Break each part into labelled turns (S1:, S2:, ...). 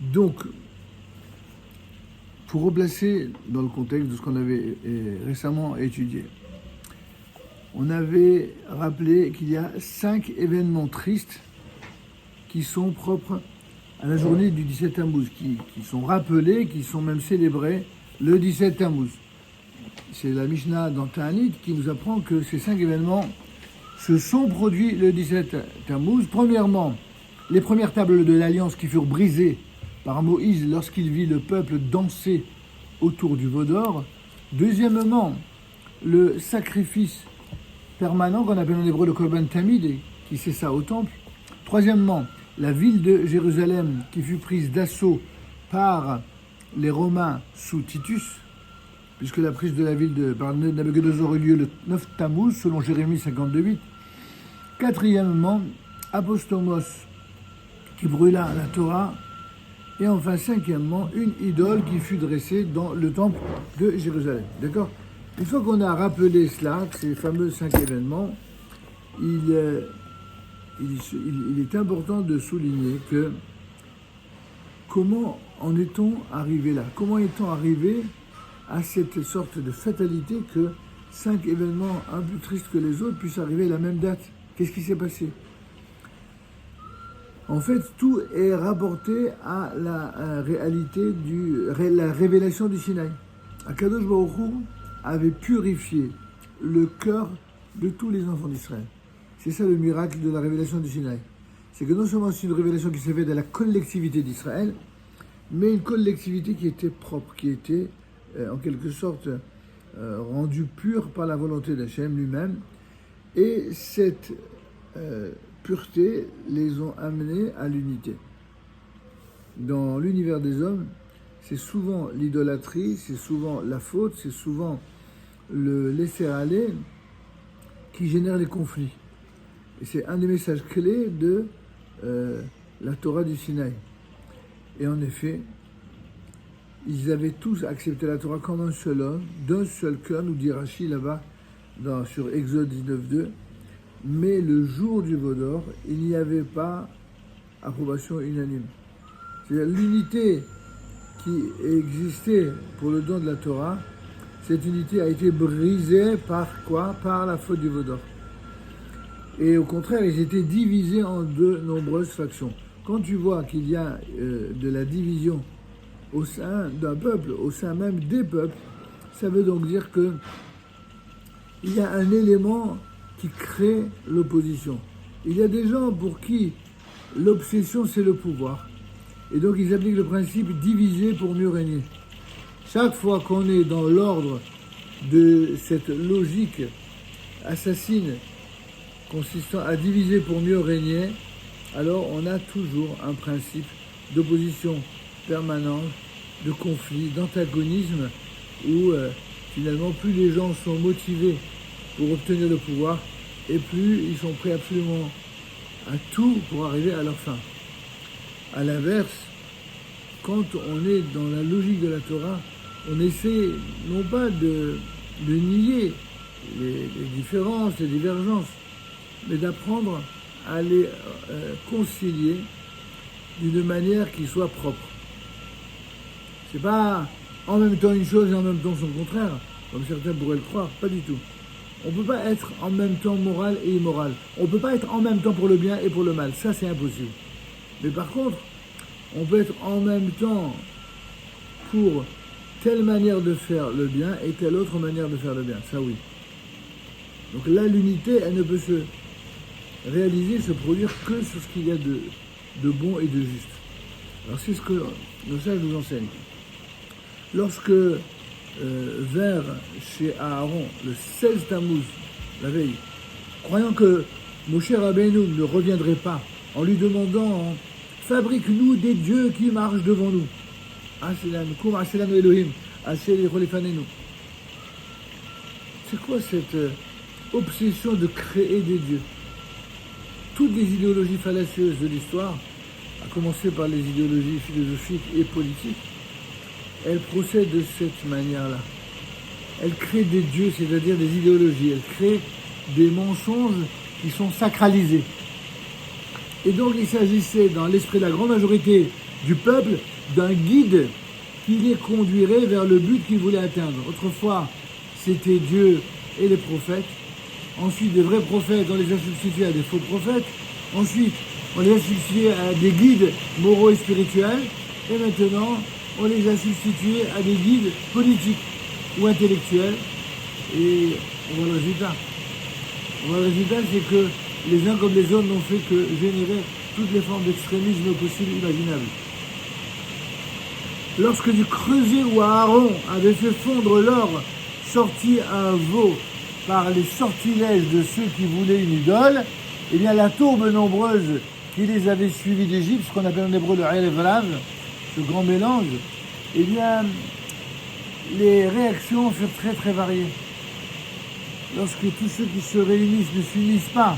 S1: Donc, pour replacer dans le contexte de ce qu'on avait récemment étudié, on avait rappelé qu'il y a 5 événements tristes qui sont propres à la journée du 17 Tammuz, qui sont rappelés, qui sont même célébrés le 17 Tammuz. C'est la Mishnah dans Ta'anit qui nous apprend que ces 5 événements se sont produits le 17 Tammuz. Premièrement, les premières tables de l'Alliance qui furent brisées par Moïse lorsqu'il vit le peuple danser autour du veau d'or. Deuxièmement, le sacrifice permanent qu'on appelle en hébreu le Korban Tamid, qui cessa au temple. Troisièmement, la ville de Jérusalem qui fut prise d'assaut par les Romains sous Titus, puisque la prise de la ville par Nabuchodonosor eut lieu le 9 Tammuz, selon Jérémie 52:8. Quatrièmement, Apostomos qui brûla la Torah. Et enfin, cinquièmement, une idole qui fut dressée dans le temple de Jérusalem. D'accord ? Une fois qu'on a rappelé cela, ces fameux 5 événements, il est important de souligner que comment en est-on arrivé là ? Comment est-on arrivé à cette sorte de fatalité que 5 événements un peu tristes que les autres puissent arriver à la même date ? Qu'est-ce qui s'est passé ? En fait, tout est rapporté à la réalité la révélation du Sinaï. Akadosh Baruch Hu avait purifié le cœur de tous les enfants d'Israël. C'est ça le miracle de la révélation du Sinaï. C'est que non seulement c'est une révélation qui s'est faite à la collectivité d'Israël, mais une collectivité qui était propre, qui était en quelque sorte rendue pure par la volonté d'Hachem lui-même. Et cette pureté les ont amenés à l'unité. Dans l'univers des hommes, c'est souvent l'idolâtrie, c'est souvent la faute, c'est souvent le laisser-aller qui génère les conflits. Et c'est un des messages clés de la Torah du Sinaï. Et en effet, ils avaient tous accepté la Torah comme un seul homme, d'un seul cœur, nous dit Rashi là-bas, sur Exode 19:2. Mais le jour du veau d'or, il n'y avait pas approbation unanime. C'est-à-dire l'unité qui existait pour le don de la Torah, cette unité a été brisée par quoi ? Par la faute du veau d'or. Et au contraire, ils étaient divisés en de nombreuses factions. Quand tu vois qu'il y a de la division au sein d'un peuple, au sein même des peuples, ça veut donc dire que il y a un élément qui crée l'opposition. Il y a des gens pour qui l'obsession c'est le pouvoir. Et donc ils appliquent le principe diviser pour mieux régner. Chaque fois qu'on est dans l'ordre de cette logique assassine consistant à diviser pour mieux régner, alors on a toujours un principe d'opposition permanente, de conflit, d'antagonisme, où finalement plus les gens sont motivés pour obtenir le pouvoir, et plus ils sont prêts absolument à tout pour arriver à leur fin. À l'inverse, quand on est dans la logique de la Torah, on essaie non pas de nier les différences, les divergences, mais d'apprendre à les concilier d'une manière qui soit propre. C'est pas en même temps une chose et en même temps son contraire, comme certains pourraient le croire, pas du tout. On ne peut pas être en même temps moral et immoral. On ne peut pas être en même temps pour le bien et pour le mal. Ça, c'est impossible. Mais par contre, on peut être en même temps pour telle manière de faire le bien et telle autre manière de faire le bien. Ça, oui. Donc là, l'unité, elle ne peut se réaliser, se produire que sur ce qu'il y a de bon et de juste. Alors, c'est ce que nos sages nous enseignent. Lorsque vers chez Aaron, le 16 Tammuz, la veille, croyant que Moshe Rabbeinu ne reviendrait pas, en lui demandant « Fabrique-nous des dieux qui marchent devant nous. » C'est quoi cette obsession de créer des dieux ? Toutes les idéologies fallacieuses de l'histoire, à commencer par les idéologies philosophiques et politiques, elles procèdent de cette manière-là. Elles créent des dieux, c'est-à-dire des idéologies. Elles créent des mensonges qui sont sacralisés. Et donc il s'agissait, dans l'esprit de la grande majorité du peuple d'un guide qui les conduirait vers le but qu'ils voulaient atteindre. Autrefois, c'était Dieu et les prophètes. Ensuite, des vrais prophètes, on les a substitués à des faux prophètes. Ensuite, on les a substitués à des guides moraux et spirituels. Et maintenant, on les a substitués à des guides politiques ou intellectuels. Et on voit le résultat. Le résultat, c'est que les uns comme les autres n'ont fait que générer toutes les formes d'extrémisme possibles et imaginables. Lorsque du creuset où Aaron avait fait fondre l'or, sortit un veau par les sortilèges de ceux qui voulaient une idole, eh bien la tourbe nombreuse qui les avait suivis d'Égypte, ce qu'on appelle en hébreu le Erev Rav, ce grand mélange, eh bien les réactions furent très très variées. Lorsque tous ceux qui se réunissent ne s'unissent pas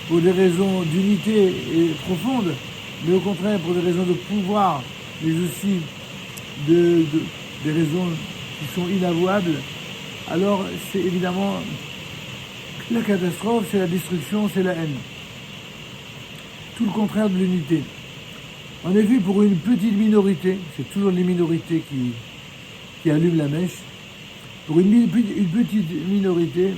S1: pour des raisons d'unité et profonde, mais au contraire pour des raisons de pouvoir, mais aussi des raisons qui sont inavouables, alors c'est évidemment la catastrophe, c'est la destruction, c'est la haine. Tout le contraire de l'unité. En effet, pour une petite minorité, c'est toujours les minorités qui allument la mèche, pour une petite minorité,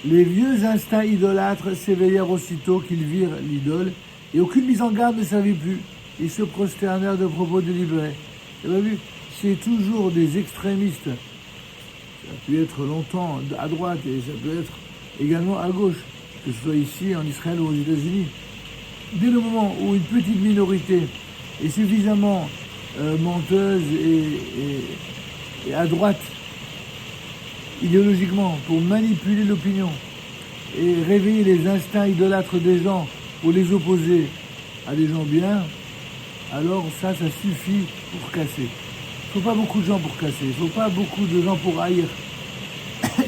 S1: les vieux instincts idolâtres s'éveillèrent aussitôt qu'ils virent l'idole, et aucune mise en garde ne servit plus. Ils se prosternèrent de propos délibérés. Vous avez vu, c'est toujours des extrémistes. Ça peut être longtemps à droite et ça peut être également à gauche, que ce soit ici, en Israël ou aux États-Unis. Dès le moment où une petite minorité est suffisamment menteuse et à droite, idéologiquement, pour manipuler l'opinion et réveiller les instincts idolâtres des gens pour les opposer à des gens bien, alors ça suffit pour casser. Il ne faut pas beaucoup de gens pour casser, il ne faut pas beaucoup de gens pour haïr.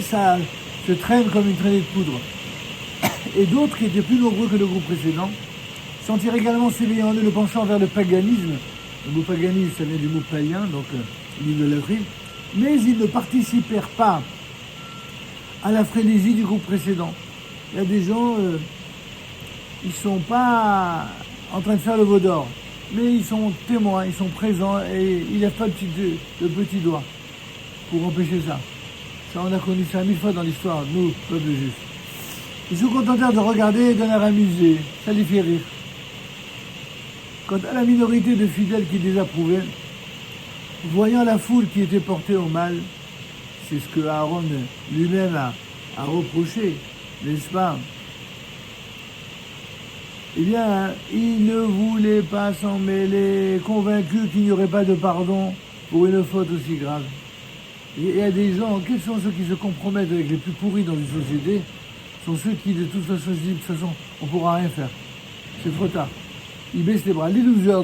S1: Ça se traîne comme une traînée de poudre. Et d'autres, qui étaient plus nombreux que le groupe précédent, sentirent également s'éveiller en eux le penchant vers le paganisme. Le mot paganisme, ça vient du mot païen, donc l'idolâtrie. Mais ils ne participèrent pas à la frénésie du groupe précédent. Il y a des gens, ils ne sont pas en train de faire le veau d'or, mais ils sont témoins, ils sont présents et ils lèvent pas le petit doigt pour empêcher ça. Ça, on a connu ça 1000 fois dans l'histoire, nous, peuple juif. Ils se contentèrent de regarder et d'un air amusé, ça les fait rire. Quant à la minorité de fidèles qui désapprouvaient, voyant la foule qui était portée au mal, c'est ce que Aaron lui-même a reproché, n'est-ce pas? Eh bien, il ne voulait pas s'en mêler, convaincu qu'il n'y aurait pas de pardon pour une faute aussi grave. Et il y a des gens, quels sont ceux qui se compromettent avec les plus pourris dans une société? Ce sont ceux qui, de toute façon, se disent, de toute façon, on ne pourra rien faire. C'est trop tard. Ils baissent les bras. L'illuseur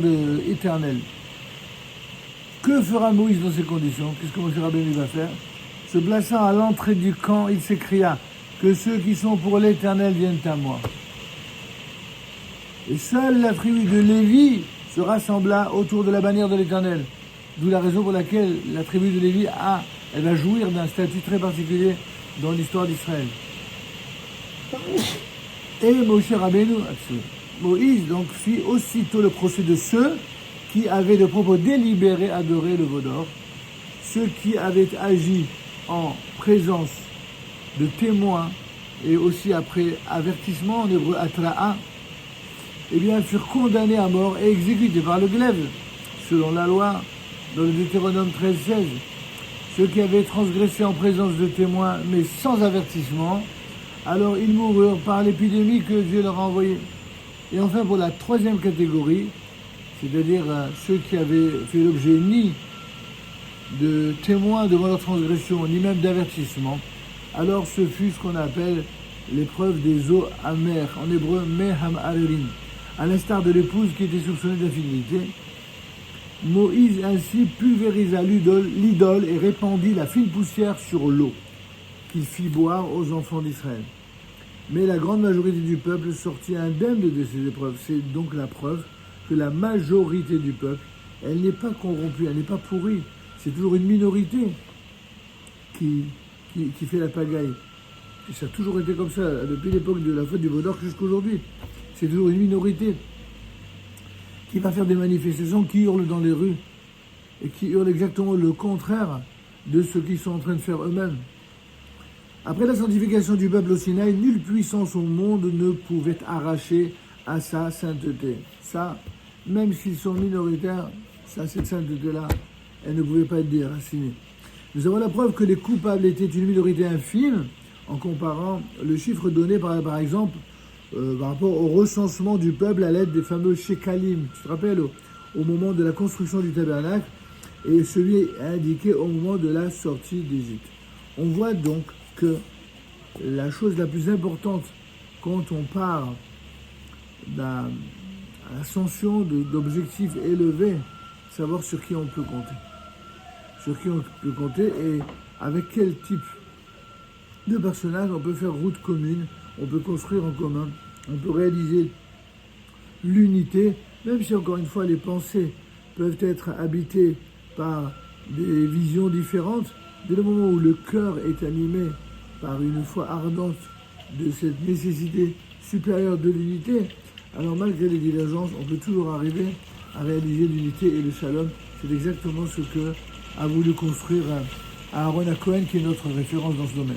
S1: éternel. Que fera Moïse dans ces conditions? Qu'est-ce que Moshe Rabbeinu va faire? Se plaçant à l'entrée du camp, il s'écria que ceux qui sont pour l'Éternel viennent à moi. Et seule la tribu de Lévi se rassembla autour de la bannière de l'Éternel. D'où la raison pour laquelle la tribu de Lévi elle va jouir d'un statut très particulier dans l'histoire d'Israël. Et Moshe Rabbeinu, Moïse donc fit aussitôt le procès de ceux qui avaient de propos délibérés adoré le veau d'or, ceux qui avaient agi en présence de témoins et aussi après avertissement, en hébreu atra'a, eh bien furent condamnés à mort et exécutés par le glaive, selon la loi dans le Deutéronome 13-16. Ceux qui avaient transgressé en présence de témoins mais sans avertissement, alors ils moururent par l'épidémie que Dieu leur a envoyée. Et enfin pour la troisième catégorie, c'est-à-dire ceux qui avaient fait l'objet ni de témoins devant leur transgression, ni même d'avertissement, alors ce fut ce qu'on appelle l'épreuve des eaux amères, en hébreu meham arerin, à l'instar de l'épouse qui était soupçonnée d'infidélité. Moïse ainsi pulvérisa l'idole et répandit la fine poussière sur l'eau, qu'il fit boire aux enfants d'Israël. Mais la grande majorité du peuple sortit indemne de ces épreuves. C'est donc la preuve que la majorité du peuple, elle n'est pas corrompue, elle n'est pas pourrie. C'est toujours une minorité qui fait la pagaille. Et ça a toujours été comme ça, depuis l'époque de la faute du veau d'or jusqu'à aujourd'hui. C'est toujours une minorité. qui va faire des manifestations, qui hurle dans les rues et qui hurle exactement le contraire de ce qu'ils sont en train de faire eux-mêmes. Après la sanctification du peuple au Sinaï, nulle puissance au monde ne pouvait arracher à sa sainteté. Ça, même s'ils sont minoritaires, ça, cette sainteté-là, elle ne pouvait pas être déracinée. Nous avons la preuve que les coupables étaient une minorité infime en comparant le chiffre donné par exemple par rapport au recensement du peuple à l'aide des fameux shekalim. Tu te rappelles au moment de la construction du tabernacle et celui indiqué au moment de la sortie d'Égypte. On voit donc que la chose la plus importante quand on parle d'ascension d'objectifs élevés, savoir sur qui on peut compter. Sur qui on peut compter et avec quel type de personnage on peut faire route commune, on peut construire en commun, on peut réaliser l'unité, même si encore une fois les pensées peuvent être habitées par des visions différentes. Dès le moment où le cœur est animé par une foi ardente de cette nécessité supérieure de l'unité, alors malgré les divergences, on peut toujours arriver à réaliser l'unité et le shalom. C'est exactement ce que a voulu construire Aaron Cohen, qui est notre référence dans ce domaine.